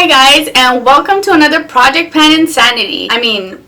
Hi guys, and welcome to another Project Pan Insanity.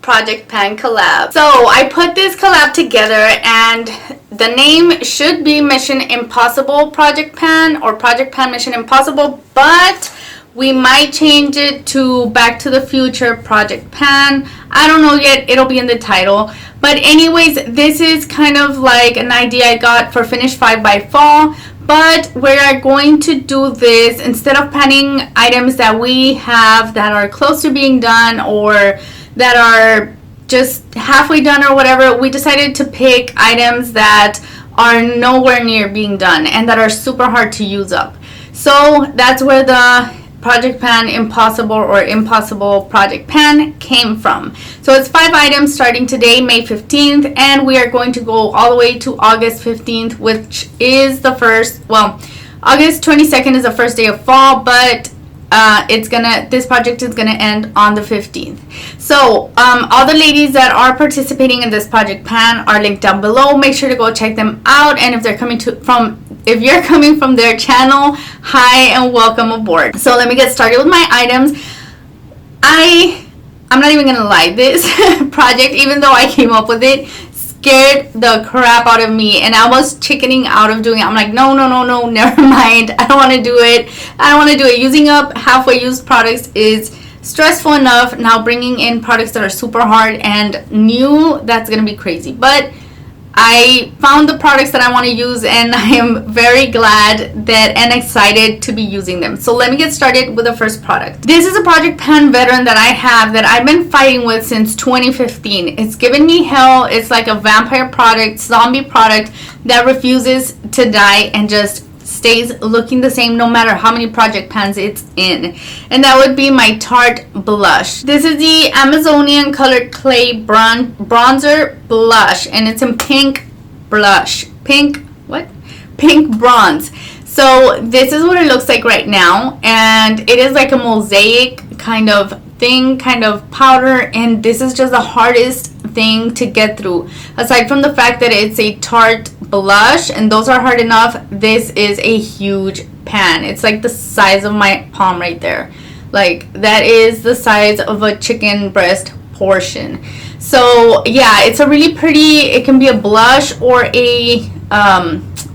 Project Pan collab. So I put this collab together and the name should be Mission Impossible Project Pan or Project Pan Mission Impossible, but we might change it to Back to the Future Project Pan. I don't know yet, it'll be in the title. But anyways, this is kind of like an idea I got for Finish 5 by Fall. But we are going to do this instead of panning items that we have that are close to being done or that are just halfway done or whatever. We decided to pick items that are nowhere near being done and that are super hard to use up. So that's where the Project Pan Impossible or Impossible Project Pan came from. So it's 5 items starting today, May 15th, and we are going to go all the way to August 15th, which is the first, well, August 22nd is the first day of fall, but this project is gonna end on the 15th. So all the ladies that are participating in this Project Pan are linked down below. Make sure to go check them out, and if you're coming from their channel, hi and welcome aboard. So let me get started with my items. I'm not even gonna lie, this project, even though I came up with it, scared the crap out of me, and I was chickening out of doing it. I'm like, no, never mind. I don't want to do it. Using up halfway used products is stressful enough. Now bringing in products that are super hard and new, that's gonna be crazy. But I found the products that I want to use, and I am very glad and excited to be using them. So let me get started with the first product. This is a Project Pan veteran that I have that I've been fighting with since 2015. It's given me hell. It's like a vampire product, zombie product that refuses to die and just stays looking the same no matter how many Project Pans it's in, and that would be my Tarte blush. This is the Amazonian colored clay bronzer blush, and it's in pink blush, pink bronze. So this is what it looks like right now, and it is like a mosaic kind of thing, kind of powder, and this is just the hardest thing to get through. Aside from the fact that it's a Tarte blush and those are hard enough, this is a huge pan. It's like the size of my palm right there. Like, that is the size of a chicken breast portion. So yeah, it's a really pretty, it can be a blush or a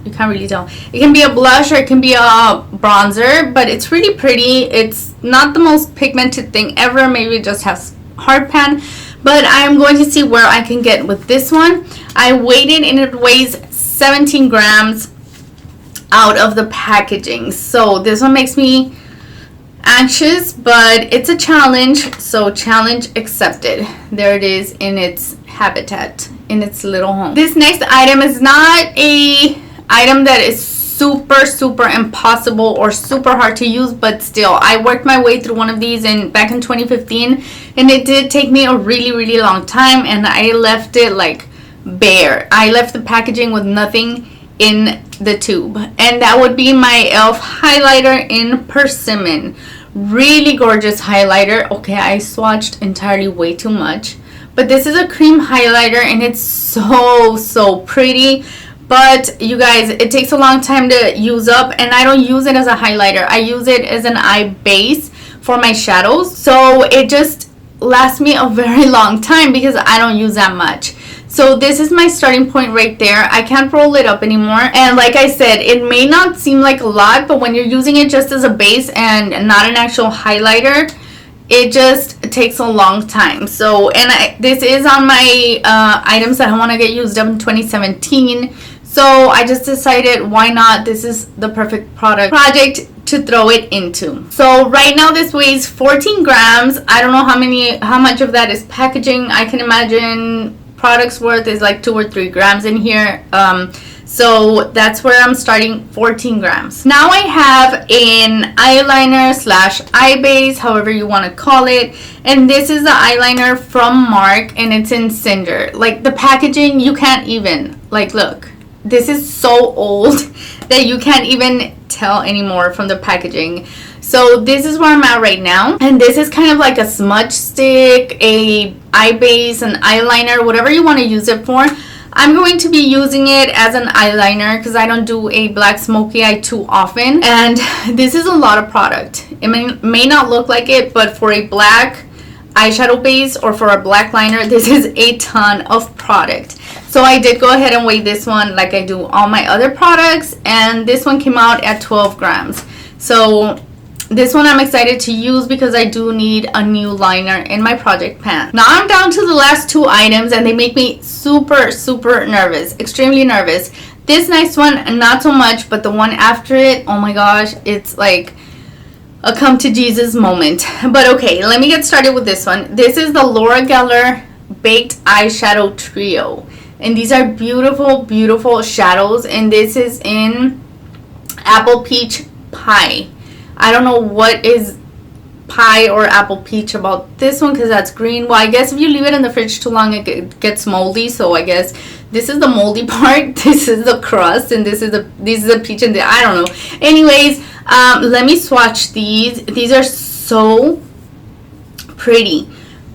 you can't really tell. It can be a blush or it can be a bronzer, but it's really pretty. It's not the most pigmented thing ever. Maybe it just has hard pan, but I'm going to see where I can get with this one. I weighed it and it weighs 17 grams out of the packaging. So this one makes me anxious, but it's a challenge, so challenge accepted. There it is in its habitat, in its little home. This next item is not a item that is super impossible or super hard to use, but still I worked my way through one of these back in 2015, and it did take me a really long time, and I left it like bare. I left the packaging with nothing in the tube, and that would be my e.l.f. highlighter in Persimmon. Really gorgeous highlighter. Okay, I swatched entirely way too much, but this is a cream highlighter and it's so pretty. But you guys, it takes a long time to use up, and I don't use it as a highlighter. I use it as an eye base for my shadows, so it just lasts me a very long time because I don't use that much. So this is my starting point right there. I can't roll it up anymore, and like I said, it may not seem like a lot, but when you're using it just as a base and not an actual highlighter, it just takes a long time. So, and this is on my items that I want to get used up in 2017. So I just decided, why not? This is the perfect project to throw it into. So right now this weighs 14 grams. I don't know how much of that is packaging. I can imagine product's worth is like 2 or 3 grams in here. So that's where I'm starting, 14 grams. Now I have an eyeliner slash eye base, however you want to call it. And this is the eyeliner from Mark, and it's in Cinder. Like, the packaging, you can't even, like, look. This is so old that you can't even tell anymore from the packaging. So this is where I'm at right now, and this is kind of like a smudge stick, a eye base, an eyeliner, whatever you want to use it for. I'm going to be using it as an eyeliner because I don't do a black smoky eye too often. And this is a lot of product. It may not look like it, but for a black eyeshadow base or for a black liner, this is a ton of product. So I did go ahead and weigh this one like I do all my other products, and this one came out at 12 grams. So this one I'm excited to use because I do need a new liner in my project pan. Now I'm down to the last 2 items, and they make me super nervous, extremely nervous. This next one, not so much, but the one after it, oh my gosh, it's like a come to Jesus moment. But okay, let me get started with this one. This is the Laura Geller Baked Eyeshadow Trio, and these are beautiful shadows, and this is in Apple Peach Pie. I don't know what is pie or apple peach about this one because that's green. Well, I guess if you leave it in the fridge too long, it gets moldy. So I guess this is the moldy part. This is the crust, and this is the peach, and I don't know. Anyways, let me swatch these. These are so pretty,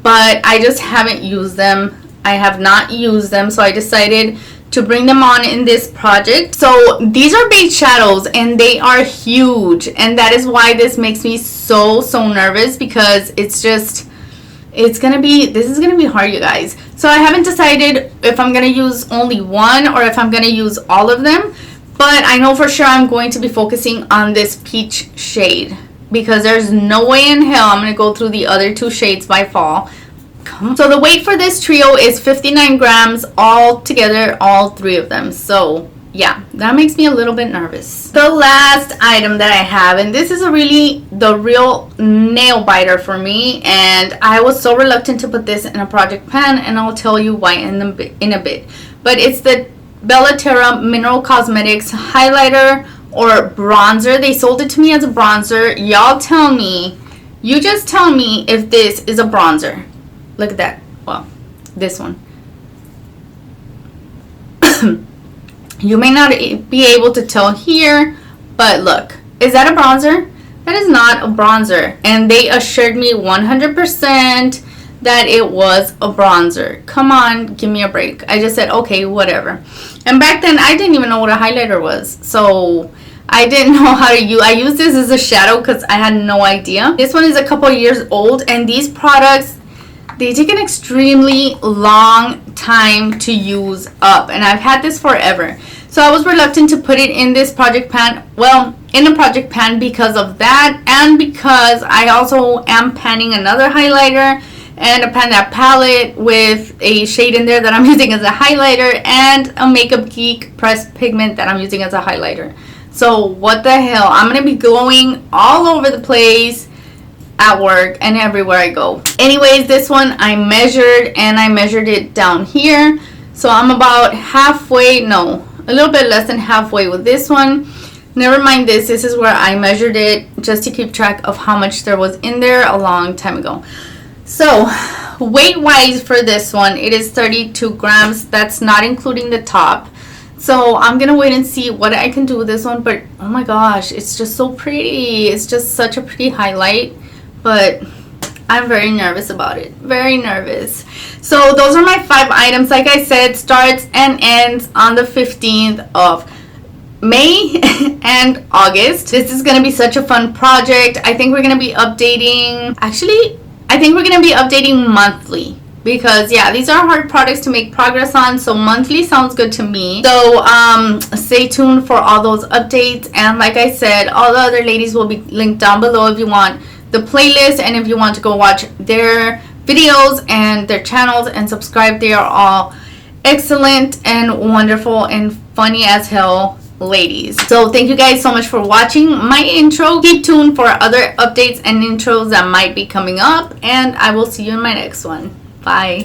but I just haven't used them. I have not used them, so I decided to bring them on in this project. So these are baked shadows, and they are huge, and that is why this makes me so nervous, because this is gonna be hard, you guys. So I haven't decided if I'm gonna use only one or if I'm gonna use all of them, but I know for sure I'm going to be focusing on this peach shade because there's no way in hell I'm gonna go through the other 2 shades by fall. So the weight for this trio is 59 grams all together, all 3 of them. So yeah, that makes me a little bit nervous. The last item that I have, and this is the real nail biter for me, and I was so reluctant to put this in a project pan, and I'll tell you why in a bit. But it's the Bella Terra Mineral Cosmetics highlighter or bronzer. They sold it to me as a bronzer. Y'all tell me, you just tell me if this is a bronzer. Look at that. Well, this one. You may not be able to tell here, but look. Is that a bronzer? That is not a bronzer. And they assured me 100% that it was a bronzer. Come on, give me a break. I just said, okay, whatever. And back then, I didn't even know what a highlighter was. So I didn't know how to use. I used this as a shadow because I had no idea. This one is a couple years old, and these products, they take an extremely long time to use up, and I've had this forever. So I was reluctant to put it in this project pan, well, in a project pan because of that, and because I also am panning another highlighter and a Pan palette with a shade in there that I'm using as a highlighter, and a Makeup Geek pressed pigment that I'm using as a highlighter. So what the hell, I'm going to be glowing all over the place at work and everywhere I go. Anyways, this one I measured, and I measured it down here, so I'm about halfway, no, a little bit less than halfway with this one. Never mind this is where I measured it just to keep track of how much there was in there a long time ago. So weight wise for this one, it is 32 grams. That's not including the top. So I'm gonna wait and see what I can do with this one, but oh my gosh, it's just so pretty. It's just such a pretty highlight, but I'm very nervous about it. Very nervous. So those are my 5 items. Like I said, starts and ends on the 15th of May and August. This is going to be such a fun project. I think we're going to be updating. Actually, I think we're going to be updating monthly. Because yeah, these are hard products to make progress on, so monthly sounds good to me. So stay tuned for all those updates. And like I said, all the other ladies will be linked down below if you want the playlist, and if you want to go watch their videos and their channels and subscribe. They are all excellent and wonderful and funny as hell ladies. So thank you guys so much for watching my intro. Keep tuned for other updates and intros that might be coming up, and I will see you in my next one. Bye.